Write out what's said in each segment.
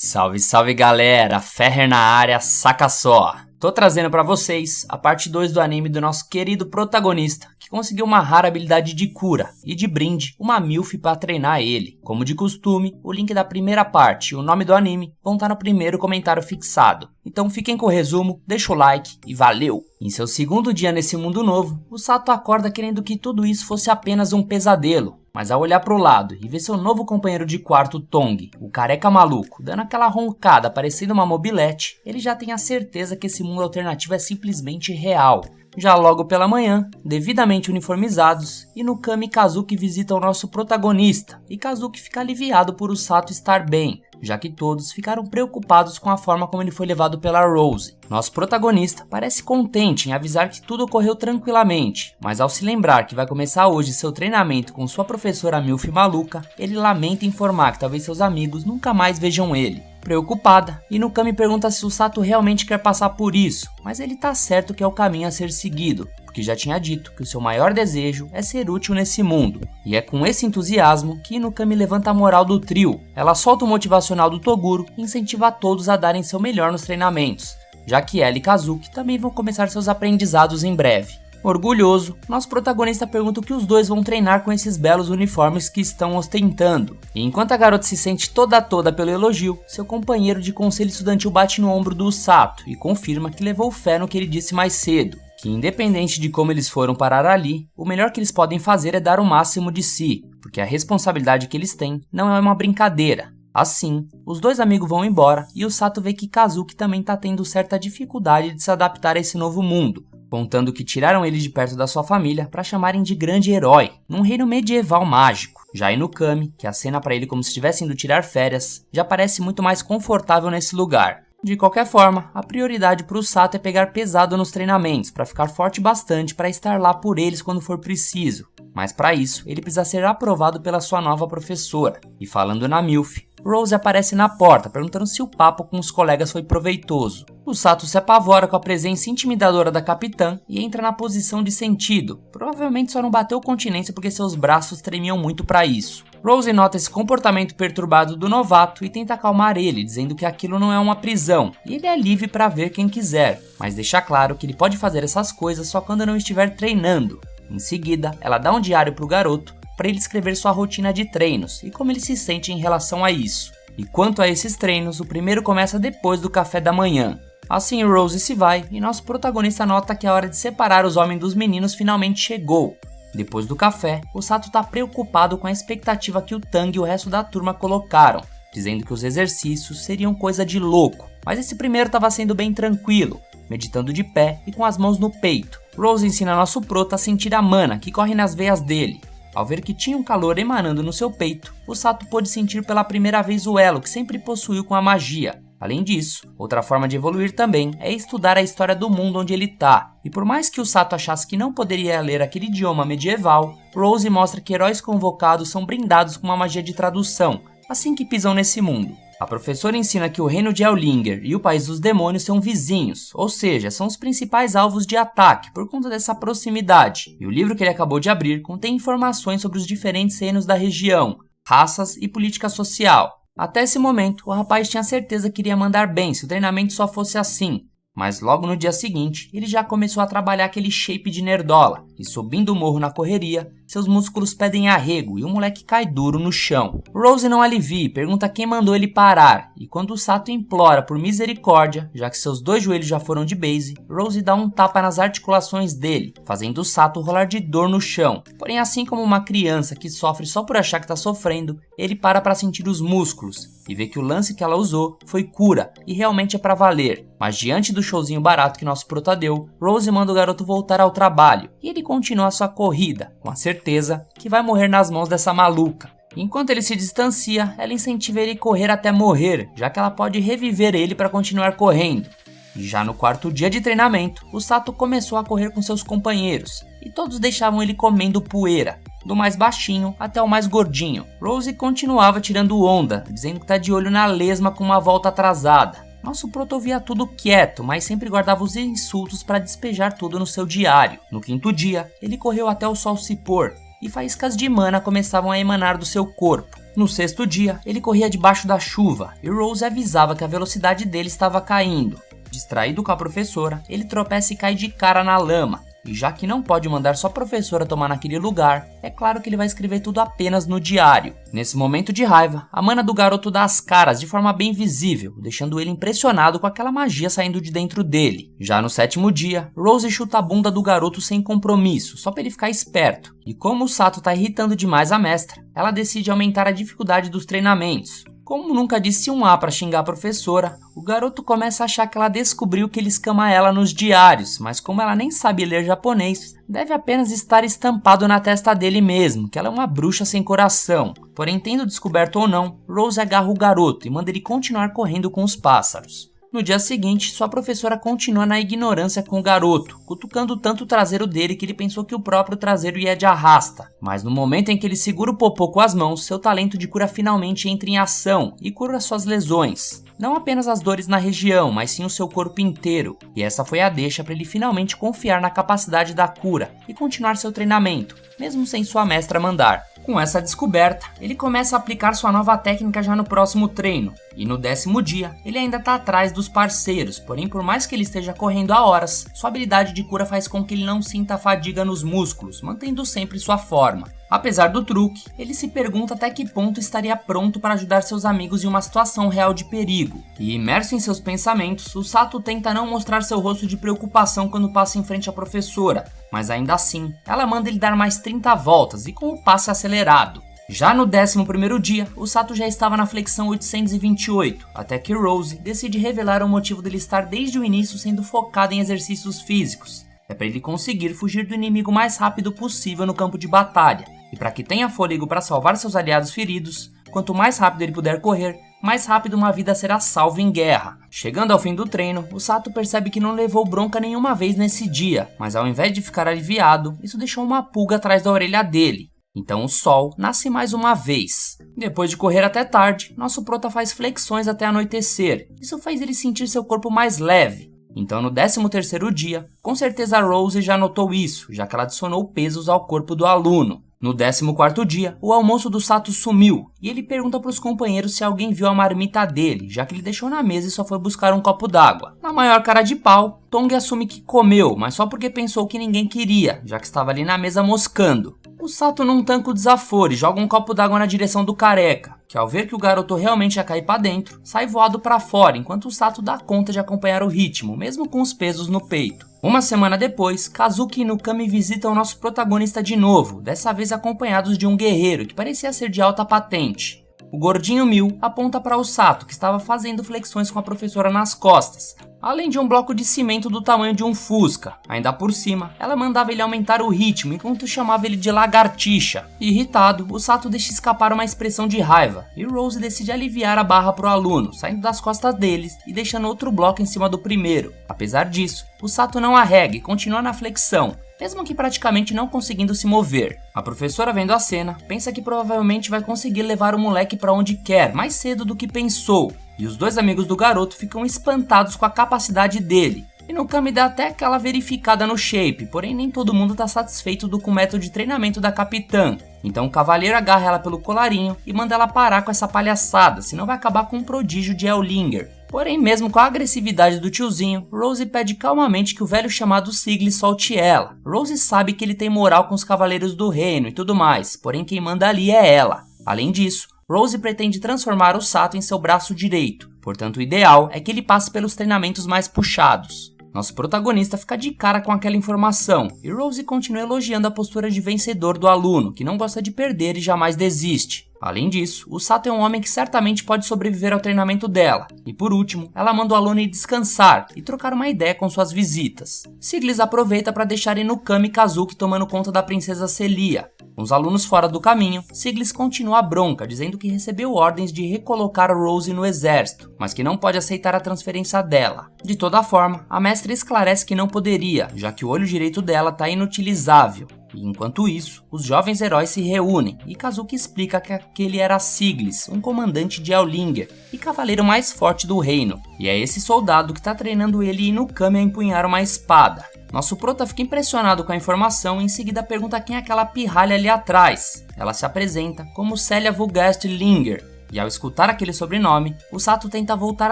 Salve, salve galera, Ferrer na área, saca só! Tô trazendo pra vocês a parte 2 do anime do nosso querido protagonista, que conseguiu uma rara habilidade de cura e de brinde uma MILF pra treinar ele. Como de costume, o link da primeira parte e o nome do anime vão estar no primeiro comentário fixado. Então fiquem com o resumo, deixa o like e valeu! Em seu segundo dia nesse mundo novo, o Sato acorda querendo que tudo isso fosse apenas um pesadelo. Mas ao olhar pro lado e ver seu novo companheiro de quarto, Tong, o careca maluco, dando aquela roncada parecendo uma mobilete, ele já tem a certeza que esse mundo alternativo é simplesmente real. Já logo pela manhã, devidamente uniformizados, Inukami e Kazuki visitam o nosso protagonista, e Kazuki fica aliviado por o Sato estar bem, já que todos ficaram preocupados com a forma como ele foi levado pela Rose. Nosso protagonista parece contente em avisar que tudo ocorreu tranquilamente, mas ao se lembrar que vai começar hoje seu treinamento com sua professora Milf maluca, ele lamenta informar que talvez seus amigos nunca mais vejam ele. Preocupada, Inukami pergunta se o Sato realmente quer passar por isso, mas ele tá certo que é o caminho a ser seguido, porque já tinha dito que o seu maior desejo é ser útil nesse mundo. E é com esse entusiasmo que Inukami levanta a moral do trio. Ela solta o motivacional do Toguro e incentiva a todos a darem seu melhor nos treinamentos, já que ela e Kazuki também vão começar seus aprendizados em breve. Orgulhoso, nosso protagonista pergunta o que os dois vão treinar com esses belos uniformes que estão ostentando. E enquanto a garota se sente toda pelo elogio, seu companheiro de conselho estudantil bate no ombro do Sato e confirma que levou fé no que ele disse mais cedo, que independente de como eles foram parar ali, o melhor que eles podem fazer é dar o máximo de si, porque a responsabilidade que eles têm não é uma brincadeira. Assim, os dois amigos vão embora e o Sato vê que Kazuki também tá tendo certa dificuldade de se adaptar a esse novo mundo, contando que tiraram ele de perto da sua família para chamarem de grande herói, num reino medieval mágico. Já Inukami, que acena para ele como se estivesse indo tirar férias, já parece muito mais confortável nesse lugar. De qualquer forma, a prioridade para o Sato é pegar pesado nos treinamentos, para ficar forte bastante para estar lá por eles quando for preciso. Mas para isso, ele precisa ser aprovado pela sua nova professora. E falando na MILF, Rose aparece na porta, perguntando se o papo com os colegas foi proveitoso. O Sato se apavora com a presença intimidadora da capitã e entra na posição de sentido. Provavelmente só não bateu continência porque seus braços tremiam muito para isso. Rose nota esse comportamento perturbado do novato e tenta acalmar ele, dizendo que aquilo não é uma prisão e ele é livre para ver quem quiser, mas deixa claro que ele pode fazer essas coisas só quando não estiver treinando. Em seguida, ela dá um diário pro garoto para ele escrever sua rotina de treinos e como ele se sente em relação a isso. E quanto a esses treinos, o primeiro começa depois do café da manhã. Assim Rose se vai e nosso protagonista nota que a hora de separar os homens dos meninos finalmente chegou. Depois do café, o Sato tá preocupado com a expectativa que o Tang e o resto da turma colocaram, dizendo que os exercícios seriam coisa de louco, mas esse primeiro estava sendo bem tranquilo, meditando de pé e com as mãos no peito. Rose ensina nosso prota a sentir a mana que corre nas veias dele. Ao ver que tinha um calor emanando no seu peito, o Sato pôde sentir pela primeira vez o elo que sempre possuiu com a magia. Além disso, outra forma de evoluir também é estudar a história do mundo onde ele tá. E por mais que o Sato achasse que não poderia ler aquele idioma medieval, Rose mostra que heróis convocados são brindados com uma magia de tradução, assim que pisam nesse mundo. A professora ensina que o reino de Ellinger e o país dos demônios são vizinhos, ou seja, são os principais alvos de ataque por conta dessa proximidade. E o livro que ele acabou de abrir contém informações sobre os diferentes reinos da região, raças e política social. Até esse momento, o rapaz tinha certeza que iria mandar bem se o treinamento só fosse assim. Mas logo no dia seguinte, ele já começou a trabalhar aquele shape de nerdola, e subindo o morro na correria, seus músculos pedem arrego e o moleque cai duro no chão. Rose não alivia e pergunta quem mandou ele parar, e quando o Sato implora por misericórdia, já que seus dois joelhos já foram de base, Rose dá um tapa nas articulações dele, fazendo o Sato rolar de dor no chão. Porém, assim como uma criança que sofre só por achar que tá sofrendo, ele para sentir os músculos, e vê que o lance que ela usou foi cura, e realmente é pra valer. Mas diante do showzinho barato que nosso prota deu, Rose manda o garoto voltar ao trabalho, e ele continua sua corrida, com a certeza que vai morrer nas mãos dessa maluca. Enquanto ele se distancia, ela incentiva ele a correr até morrer, já que ela pode reviver ele para continuar correndo. E já no quarto dia de treinamento, o Sato começou a correr com seus companheiros, e todos deixavam ele comendo poeira, do mais baixinho até o mais gordinho. Rose continuava tirando onda, dizendo que tá de olho na lesma com uma volta atrasada. Nosso prota ouvia tudo quieto, mas sempre guardava os insultos para despejar tudo no seu diário. No quinto dia, ele correu até o sol se pôr, e faíscas de mana começavam a emanar do seu corpo. No sexto dia, ele corria debaixo da chuva e Rose avisava que a velocidade dele estava caindo. Distraído com a professora, ele tropeça e cai de cara na lama. E já que não pode mandar sua professora tomar naquele lugar, é claro que ele vai escrever tudo apenas no diário. Nesse momento de raiva, a mana do garoto dá as caras de forma bem visível, deixando ele impressionado com aquela magia saindo de dentro dele. Já no sétimo dia, Rose chuta a bunda do garoto sem compromisso, só pra ele ficar esperto. E como o Sato tá irritando demais a mestra, ela decide aumentar a dificuldade dos treinamentos. Como nunca disse um A pra xingar a professora, o garoto começa a achar que ela descobriu que ele escama ela nos diários, mas como ela nem sabe ler japonês, deve apenas estar estampado na testa dele mesmo, que ela é uma bruxa sem coração. Porém, tendo descoberto ou não, Rose agarra o garoto e manda ele continuar correndo com os pássaros. No dia seguinte, sua professora continua na ignorância com o garoto, cutucando tanto o traseiro dele que ele pensou que o próprio traseiro ia de arrasta. Mas no momento em que ele segura o popô com as mãos, seu talento de cura finalmente entra em ação e cura suas lesões. Não apenas as dores na região, mas sim o seu corpo inteiro. E essa foi a deixa para ele finalmente confiar na capacidade da cura e continuar seu treinamento, mesmo sem sua mestra mandar. Com essa descoberta, ele começa a aplicar sua nova técnica já no próximo treino, e no 10º dia, ele ainda está atrás dos parceiros, porém por mais que ele esteja correndo há horas, sua habilidade de cura faz com que ele não sinta fadiga nos músculos, mantendo sempre sua forma. Apesar do truque, ele se pergunta até que ponto estaria pronto para ajudar seus amigos em uma situação real de perigo. E imerso em seus pensamentos, o Sato tenta não mostrar seu rosto de preocupação quando passa em frente à professora, mas ainda assim, ela manda ele dar mais 30 voltas e com o passe acelerado. Já no 11º dia, o Sato já estava na flexão 828, até que Rose decide revelar o motivo dele estar desde o início sendo focado em exercícios físicos. É para ele conseguir fugir do inimigo o mais rápido possível no campo de batalha, e para que tenha fôlego para salvar seus aliados feridos, quanto mais rápido ele puder correr, mais rápido uma vida será salva em guerra. Chegando ao fim do treino, o Sato percebe que não levou bronca nenhuma vez nesse dia, mas ao invés de ficar aliviado, isso deixou uma pulga atrás da orelha dele. Então o sol nasce mais uma vez. Depois de correr até tarde, nosso prota faz flexões até anoitecer. Isso faz ele sentir seu corpo mais leve. Então no 13º dia, com certeza a Rose já notou isso, já que ela adicionou pesos ao corpo do aluno. No 14º dia, o almoço do Sato sumiu, e ele pergunta para os companheiros se alguém viu a marmita dele, já que ele deixou na mesa e só foi buscar um copo d'água. Na maior cara de pau, Tong assume que comeu, mas só porque pensou que ninguém queria, já que estava ali na mesa moscando. O Sato não tanca o desaforo e joga um copo d'água na direção do careca, que ao ver que o garoto realmente ia cair pra dentro, sai voado pra fora, enquanto o Sato dá conta de acompanhar o ritmo, mesmo com os pesos no peito. Uma semana depois, Kazuki e Nukami visitam o nosso protagonista de novo, dessa vez acompanhados de um guerreiro que parecia ser de alta patente. O gordinho Mil aponta para o Sato, que estava fazendo flexões com a professora nas costas, além de um bloco de cimento do tamanho de um Fusca. Ainda por cima, ela mandava ele aumentar o ritmo enquanto chamava ele de lagartixa. Irritado, o Sato deixa escapar uma expressão de raiva, e Rose decide aliviar a barra pro aluno, saindo das costas deles e deixando outro bloco em cima do primeiro. Apesar disso, o Sato não arrega e continua na flexão, mesmo que praticamente não conseguindo se mover. A professora, vendo a cena, pensa que provavelmente vai conseguir levar o moleque para onde quer mais cedo do que pensou, e os dois amigos do garoto ficam espantados com a capacidade dele. E Nukami dá até aquela verificada no shape, porém nem todo mundo está satisfeito com o método de treinamento da capitã. Então o cavaleiro agarra ela pelo colarinho e manda ela parar com essa palhaçada, senão vai acabar com um prodígio de Ellinger. Porém, mesmo com a agressividade do tiozinho, Rose pede calmamente que o velho chamado Sigli solte ela. Rose sabe que ele tem moral com os cavaleiros do reino e tudo mais, porém quem manda ali é ela. Além disso, Rose pretende transformar o Sato em seu braço direito, portanto o ideal é que ele passe pelos treinamentos mais puxados. Nosso protagonista fica de cara com aquela informação, e Rose continua elogiando a postura de vencedor do aluno, que não gosta de perder e jamais desiste. Além disso, o Sato é um homem que certamente pode sobreviver ao treinamento dela. E por último, ela manda o aluno ir descansar e trocar uma ideia com suas visitas. Siglis aproveita para deixar Nukami e Kazuki tomando conta da princesa Celia. Com os alunos fora do caminho, Siglis continua a bronca, dizendo que recebeu ordens de recolocar Rose no exército, mas que não pode aceitar a transferência dela. De toda forma, a mestra esclarece que não poderia, já que o olho direito dela está inutilizável. E enquanto isso, os jovens heróis se reúnem e Kazuki explica que aquele era Siglis, um comandante de Ellinger e cavaleiro mais forte do reino. E é esse soldado que está treinando ele e Nukami a empunhar uma espada. Nosso prota fica impressionado com a informação e em seguida pergunta quem é aquela pirralha ali atrás. Ela se apresenta como Celia Vulgast Linger. E ao escutar aquele sobrenome, o Sato tenta voltar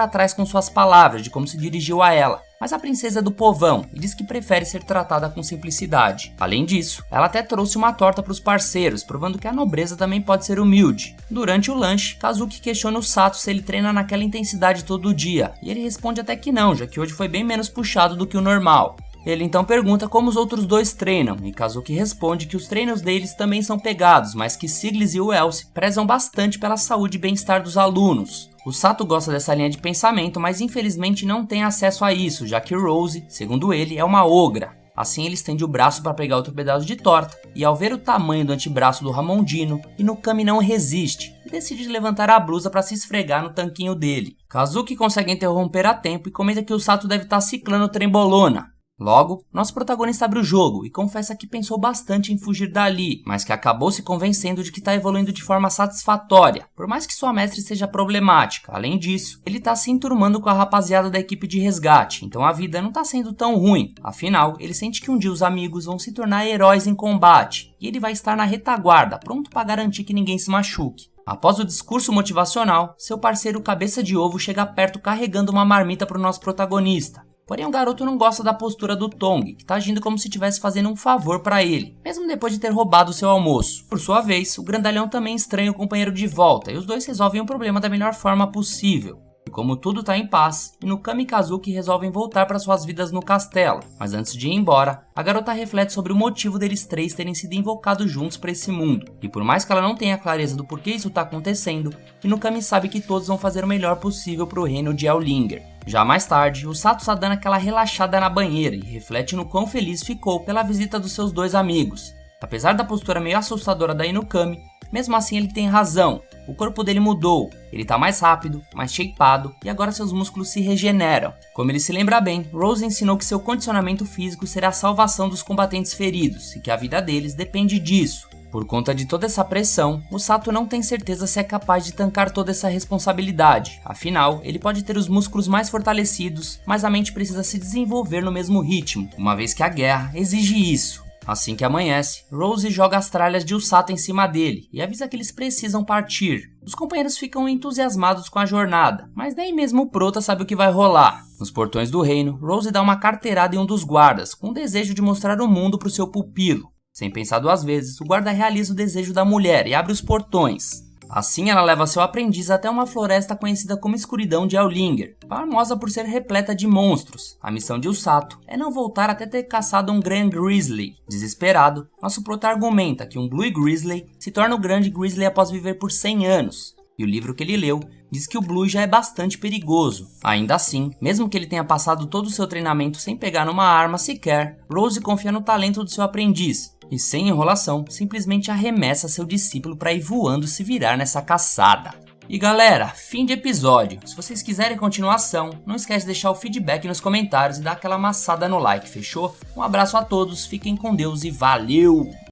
atrás com suas palavras de como se dirigiu a ela, mas a princesa é do povão e diz que prefere ser tratada com simplicidade. Além disso, ela até trouxe uma torta para os parceiros, provando que a nobreza também pode ser humilde. Durante o lanche, Kazuki questiona o Sato se ele treina naquela intensidade todo dia, e ele responde até que não, já que hoje foi bem menos puxado do que o normal. Ele então pergunta como os outros dois treinam, e Kazuki responde que os treinos deles também são pegados, mas que Siglis e o Elsie prezam bastante pela saúde e bem-estar dos alunos. O Sato gosta dessa linha de pensamento, mas infelizmente não tem acesso a isso, já que Rose, segundo ele, é uma ogra. Assim ele estende o braço para pegar outro pedaço de torta, e ao ver o tamanho do antebraço do Ramondino, Inukami não resiste e decide levantar a blusa para se esfregar no tanquinho dele. Kazuki consegue interromper a tempo e comenta que o Sato deve estar ciclando trembolona. Logo, nosso protagonista abre o jogo e confessa que pensou bastante em fugir dali, mas que acabou se convencendo de que está evoluindo de forma satisfatória, por mais que sua mestre seja problemática. Além disso, ele está se enturmando com a rapaziada da equipe de resgate, então a vida não está sendo tão ruim. Afinal, ele sente que um dia os amigos vão se tornar heróis em combate, e ele vai estar na retaguarda, pronto para garantir que ninguém se machuque. Após o discurso motivacional, seu parceiro Cabeça de Ovo chega perto carregando uma marmita para o nosso protagonista. Porém, o garoto não gosta da postura do Tong, que está agindo como se estivesse fazendo um favor para ele, mesmo depois de ter roubado seu almoço. Por sua vez, o grandalhão também estranha o companheiro de volta, e os dois resolvem o problema da melhor forma possível. E como tudo está em paz, Inukami e Kazuki resolvem voltar para suas vidas no castelo. Mas antes de ir embora, a garota reflete sobre o motivo deles três terem sido invocados juntos para esse mundo. E por mais que ela não tenha clareza do porquê isso está acontecendo, Inukami sabe que todos vão fazer o melhor possível para o reino de Ellinger. Já mais tarde, o Sato está dando aquela relaxada na banheira e reflete no quão feliz ficou pela visita dos seus dois amigos. Apesar da postura meio assustadora da Inukami, mesmo assim ele tem razão, o corpo dele mudou, ele tá mais rápido, mais shapeado e agora seus músculos se regeneram. Como ele se lembra bem, Rose ensinou que seu condicionamento físico será a salvação dos combatentes feridos e que a vida deles depende disso. Por conta de toda essa pressão, o Sato não tem certeza se é capaz de tancar toda essa responsabilidade. Afinal, ele pode ter os músculos mais fortalecidos, mas a mente precisa se desenvolver no mesmo ritmo, uma vez que a guerra exige isso. Assim que amanhece, Rose joga as tralhas de Usato em cima dele e avisa que eles precisam partir. Os companheiros ficam entusiasmados com a jornada, mas nem mesmo o prota sabe o que vai rolar. Nos portões do reino, Rose dá uma carteirada em um dos guardas, com o desejo de mostrar o mundo para o seu pupilo. Sem pensar duas vezes, o guarda realiza o desejo da mulher e abre os portões. Assim ela leva seu aprendiz até uma floresta conhecida como Escuridão de Ellinger, famosa por ser repleta de monstros. A missão de Usato é não voltar até ter caçado um Grand Grizzly. Desesperado, nosso prota argumenta que um Blue Grizzly se torna o Grande Grizzly após viver por 100 anos. E o livro que ele leu diz que o Blue já é bastante perigoso. Ainda assim, mesmo que ele tenha passado todo o seu treinamento sem pegar numa arma sequer, Rose confia no talento do seu aprendiz. E sem enrolação, simplesmente arremessa seu discípulo para ir voando se virar nessa caçada. E galera, fim de episódio. Se vocês quiserem continuação, não esquece de deixar o feedback nos comentários e dar aquela amassada no like, fechou? Um abraço a todos, fiquem com Deus e valeu!